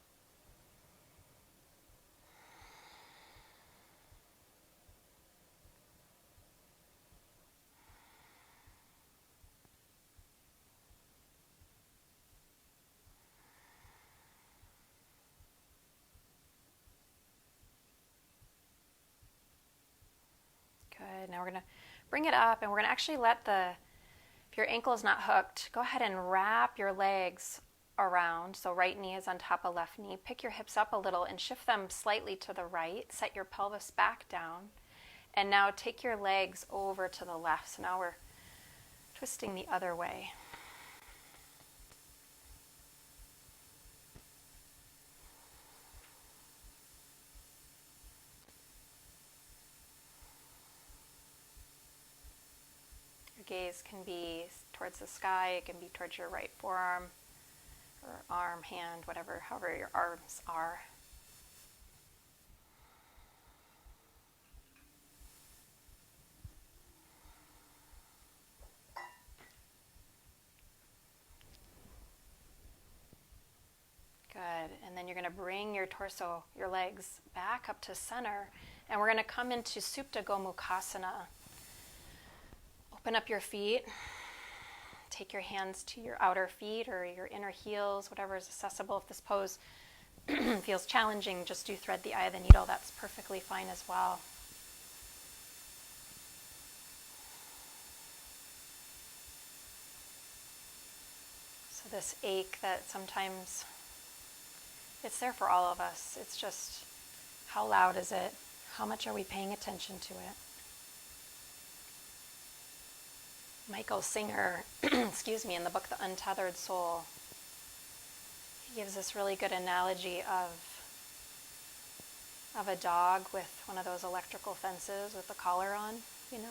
Speaker 1: Good. Now we're going to bring it up, and we're going to actually if your ankle is not hooked, go ahead and wrap your legs around. So right knee is on top of left knee. Pick your hips up a little and shift them slightly to the right. Set your pelvis back down. And now take your legs over to the left. So now we're twisting the other way. Gaze can be towards the sky, it can be towards your right forearm or arm, hand, however your arms are. Good. And then you're going to bring your torso, your legs back up to center, and we're going to come into Supta Gomukhasana. Open up your feet. Take your hands to your outer feet or your inner heels, whatever is accessible. If this pose feels challenging, just do thread the eye of the needle. That's perfectly fine as well. So this ache that sometimes, it's there for all of us. It's just, how loud is it? How much are we paying attention to it? Michael Singer, in the book The Untethered Soul, he gives this really good analogy of a dog with one of those electrical fences with the collar on, And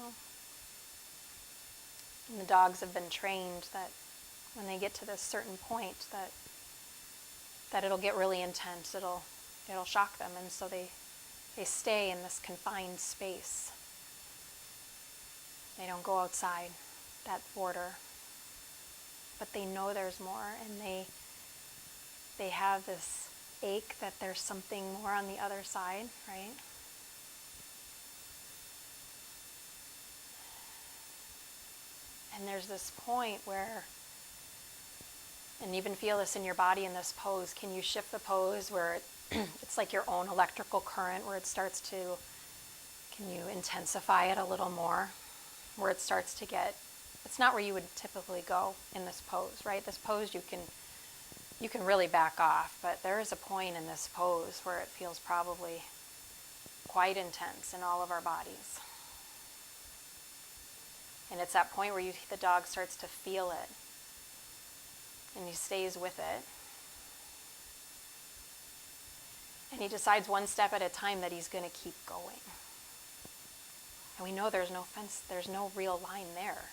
Speaker 1: the dogs have been trained that when they get to this certain point that it'll get really intense, it'll shock them, and so they stay in this confined space. They don't go outside that border, but they know there's more, and they have this ache that there's something more on the other side, right? And there's this point where, and even feel this in your body in this pose, can you shift the pose where it's like your own electrical current, where it starts to, can you intensify it a little more, where it starts to get It's not where you would typically go in this pose, right? This pose you can really back off, but there is a point in this pose where it feels probably quite intense in all of our bodies. And it's that point where the dog starts to feel it, and he stays with it. And he decides one step at a time that he's going to keep going. And we know there's no fence, there's no real line there.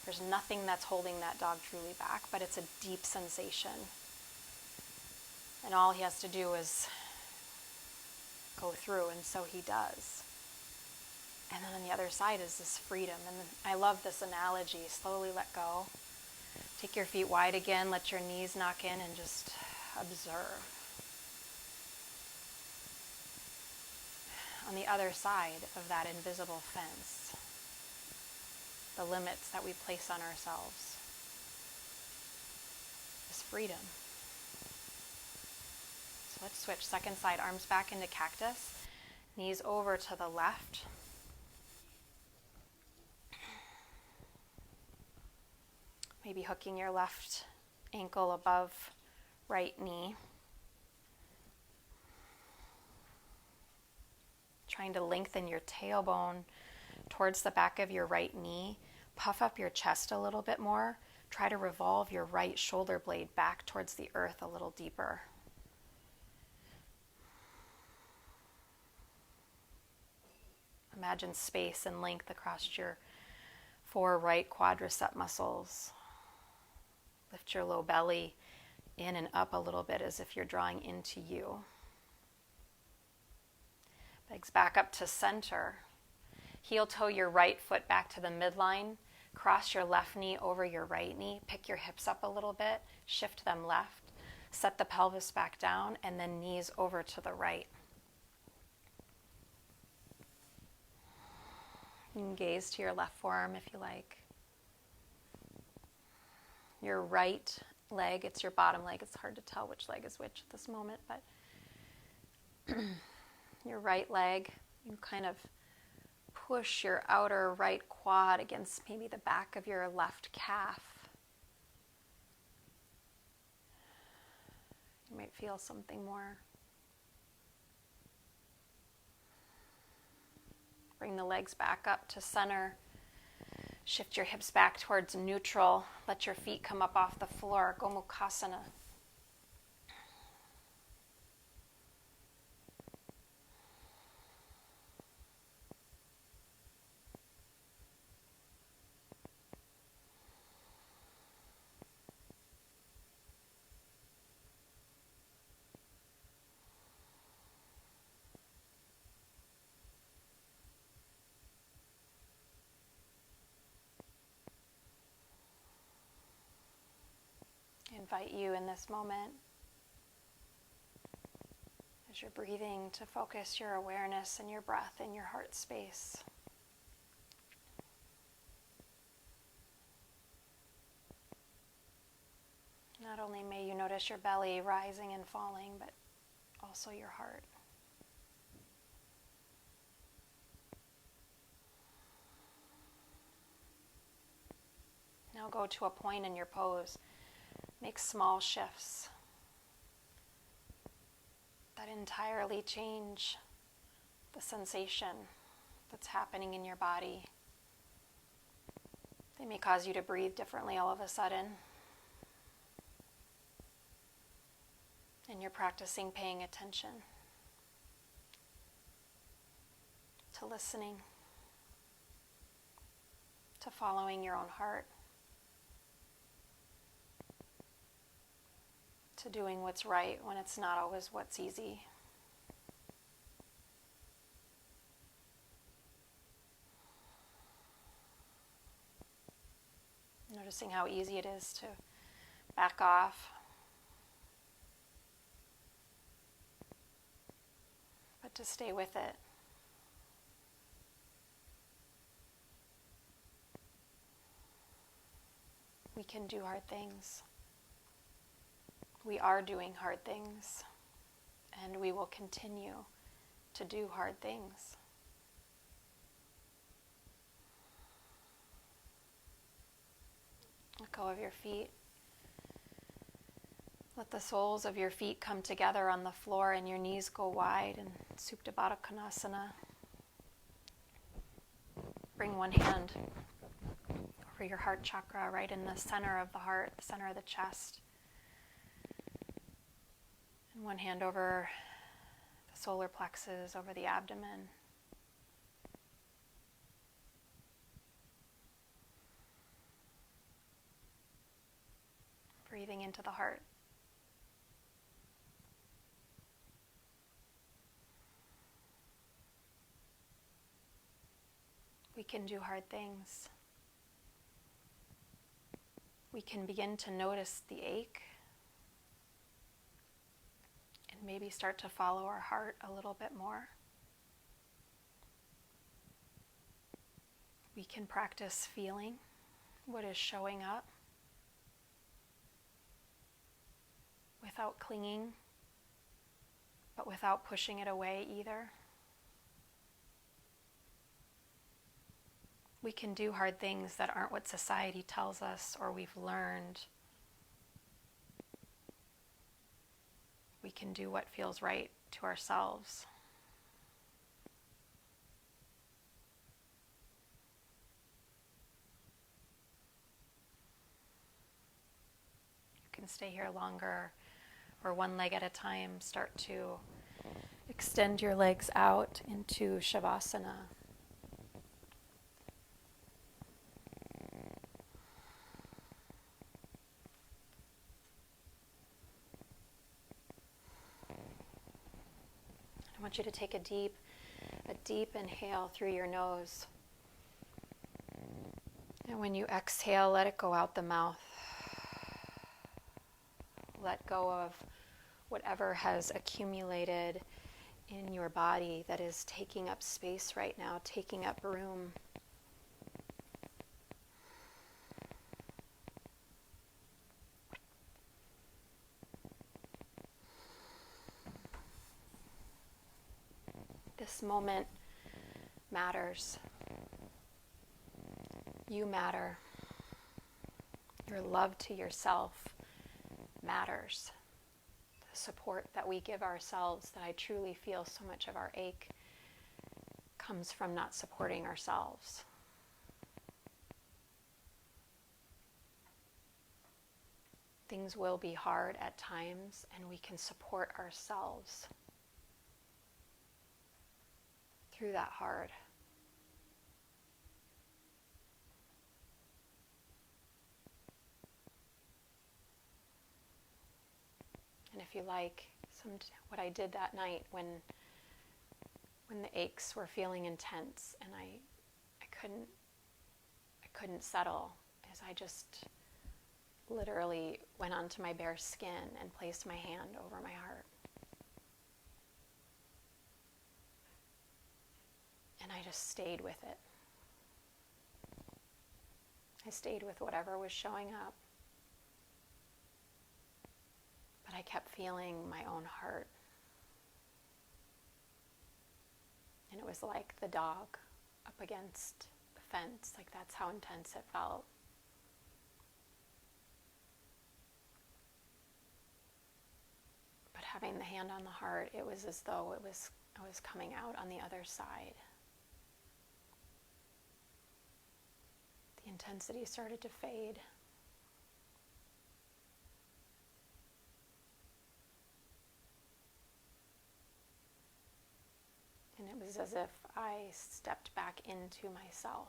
Speaker 1: There's nothing that's holding that dog truly back, but it's a deep sensation. And all he has to do is go through, and so he does. And then on the other side is this freedom. And I love this analogy. Slowly let go. Take your feet wide again, let your knees knock in, and just observe. On the other side of that invisible fence, the limits that we place on ourselves, is freedom. So let's switch. Second side, arms back into cactus, knees over to the left. Maybe hooking your left ankle above right knee. Trying to lengthen your tailbone towards the back of your right knee. Puff up your chest a little bit more. Try to revolve your right shoulder blade back towards the earth a little deeper. Imagine space and length across your 4 right quadricep muscles. Lift your low belly in and up a little bit as if you're drawing into you. Legs back up to center. Heel toe your right foot back to the midline. Cross your left knee over your right knee. Pick your hips up a little bit. Shift them left. Set the pelvis back down, and then knees over to the right. You can gaze to your left forearm if you like. Your right leg, it's your bottom leg. It's hard to tell which leg is which at this moment, but your right leg, you kind of push your outer right quad against maybe the back of your left calf. You might feel something more. Bring the legs back up to center. Shift your hips back towards neutral. Let your feet come up off the floor. Gomukhasana. I invite you in this moment, as you're breathing, to focus your awareness and your breath in your heart space. Not only may you notice your belly rising and falling, but also your heart. Now go to a point in your pose. Make small shifts that entirely change the sensation that's happening in your body. They may cause you to breathe differently all of a sudden. And you're practicing paying attention to listening, to following your own heart, to doing what's right when it's not always what's easy. Noticing how easy it is to back off, but to stay with it. We can do hard things. We are doing hard things, and we will continue to do hard things. go of your feet. Let the soles of your feet come together on the floor and your knees go wide in Supta Baddha Konasana. Bring one hand over your heart chakra, right in the center of the heart, the center of the chest. And one hand over the solar plexus, over the abdomen. Breathing into the heart. We can do hard things. We can begin to notice the ache and maybe start to follow our heart a little bit more. We can practice feeling what is showing up without clinging, but without pushing it away either. We can do hard things that aren't what society tells us or we've learned. We can do what feels right to ourselves. You can stay here longer, or one leg at a time. Start to extend your legs out into Shavasana. I want you to take a deep inhale through your nose. And when you exhale, let it go out the mouth. Let go of whatever has accumulated in your body that is taking up space right now, taking up room. This moment matters. You matter. Your love to yourself matters. The support that we give ourselves, that I truly feel so much of our ache comes from not supporting ourselves. Things will be hard at times, and we can support ourselves through that hard. And if you like, what I did that night when the aches were feeling intense and I couldn't settle, is I just literally went onto my bare skin and placed my hand over my heart. And I just stayed with it. I stayed with whatever was showing up. But I kept feeling my own heart. And it was like the dog up against the fence. Like, that's how intense it felt. But having the hand on the heart, it was as though I was coming out on the other side. The intensity started to fade. And it was as if I stepped back into myself.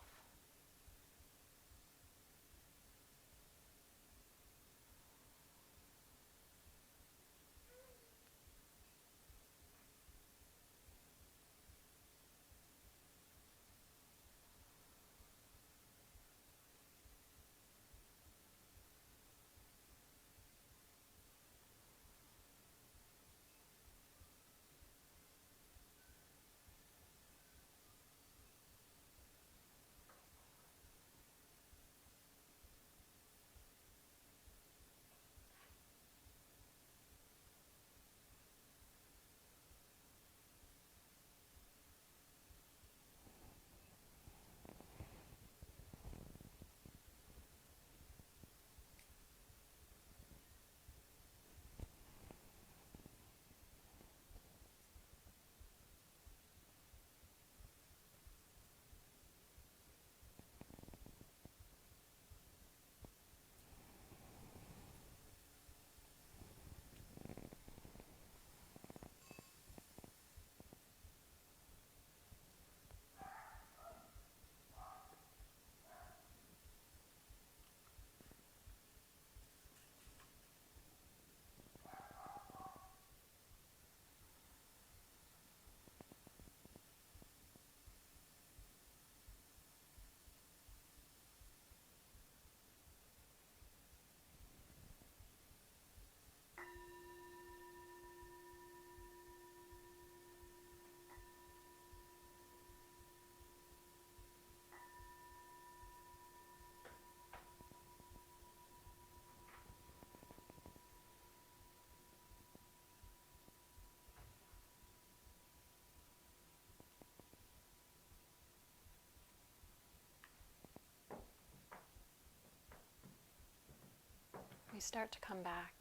Speaker 1: we start to come back.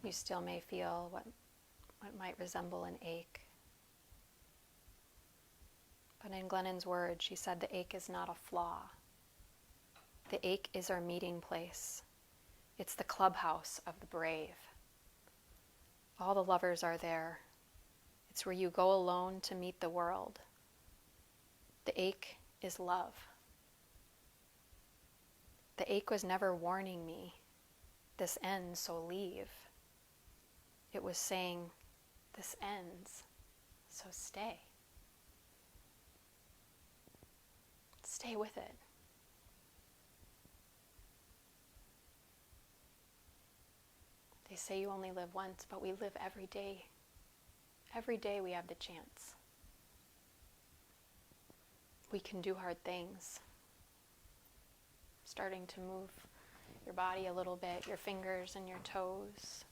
Speaker 1: You still may feel what might resemble an ache. But in Glennon's words, she said the ache is not a flaw. The ache is our meeting place. It's the clubhouse of the brave. All the lovers are there. It's where you go alone to meet the world. The ache is love. The ache was never warning me, this ends, so leave. It was saying, this ends, so stay. Stay with it. They say you only live once, but we live every day. Every day we have the chance. We can do hard things. Starting to move your body a little bit, your fingers and your toes.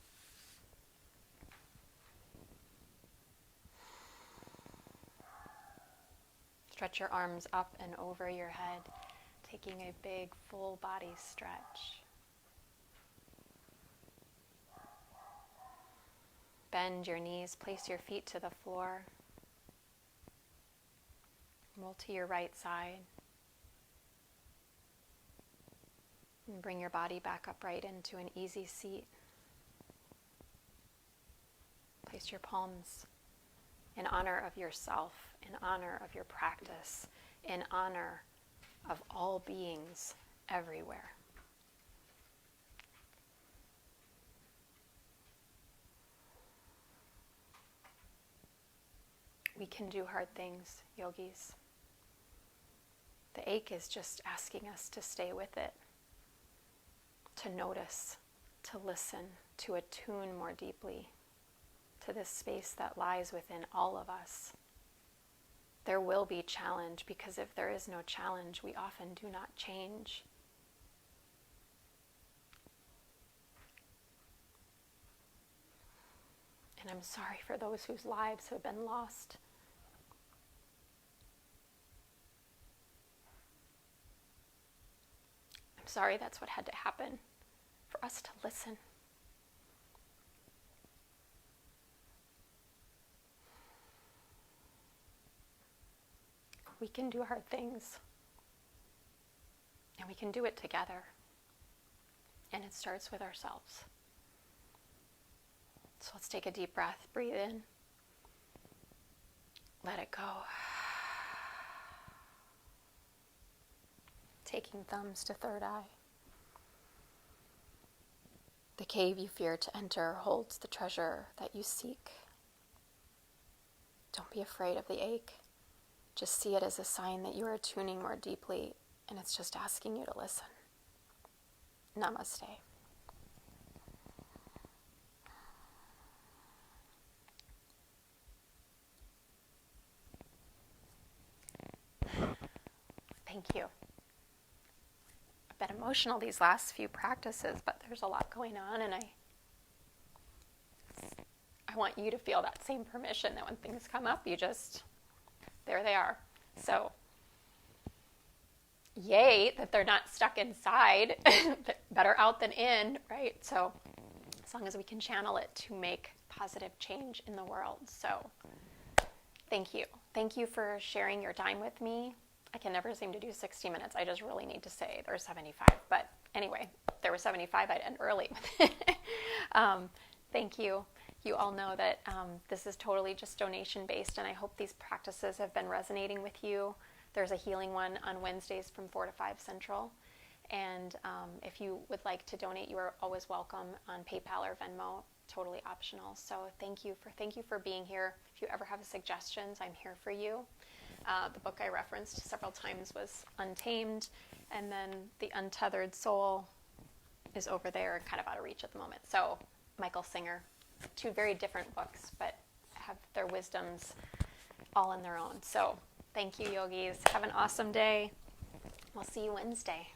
Speaker 1: Stretch your arms up and over your head, taking a big full body stretch. Bend your knees, place your feet to the floor. Roll to your right side. And bring your body back upright into an easy seat. Place your palms in honor of yourself, in honor of your practice, in honor of all beings everywhere. We can do hard things, yogis. The ache is just asking us to stay with it, to notice, to listen, to attune more deeply to this space that lies within all of us. There will be challenge, because if there is no challenge, we often do not change. And I'm sorry for those whose lives have been lost. I'm sorry that's what had to happen, for us to listen. We can do hard things, and we can do it together, and it starts with ourselves. So let's take a deep breath, breathe in, let it go. Taking thumbs to third eye. The cave you fear to enter holds the treasure that you seek. Don't be afraid of the ache. Just see it as a sign that you are tuning more deeply, and it's just asking you to listen. Namaste. Thank you. I've been emotional these last few practices, but there's a lot going on, and I want you to feel that same permission that when things come up, you just, there they are. So, yay that they're not stuck inside. Better out than in, right? So, as long as we can channel it to make positive change in the world. So, thank you. Thank you for sharing your time with me. I can never seem to do 60 minutes. I just really need to say there's 75. But anyway, if there was 75, I'd end early. Thank you. You all know that this is totally just donation-based, and I hope these practices have been resonating with you. There's a healing one on Wednesdays from 4 to 5 Central. And if you would like to donate, you are always welcome on PayPal or Venmo. Totally optional. So thank you for being here. If you ever have suggestions, I'm here for you. The book I referenced several times was Untamed, and then The Untethered Soul is over there, kind of out of reach at the moment. So Michael Singer, 2 very different books, but have their wisdoms all in their own. So thank you, yogis. Have an awesome day. We'll see you Wednesday.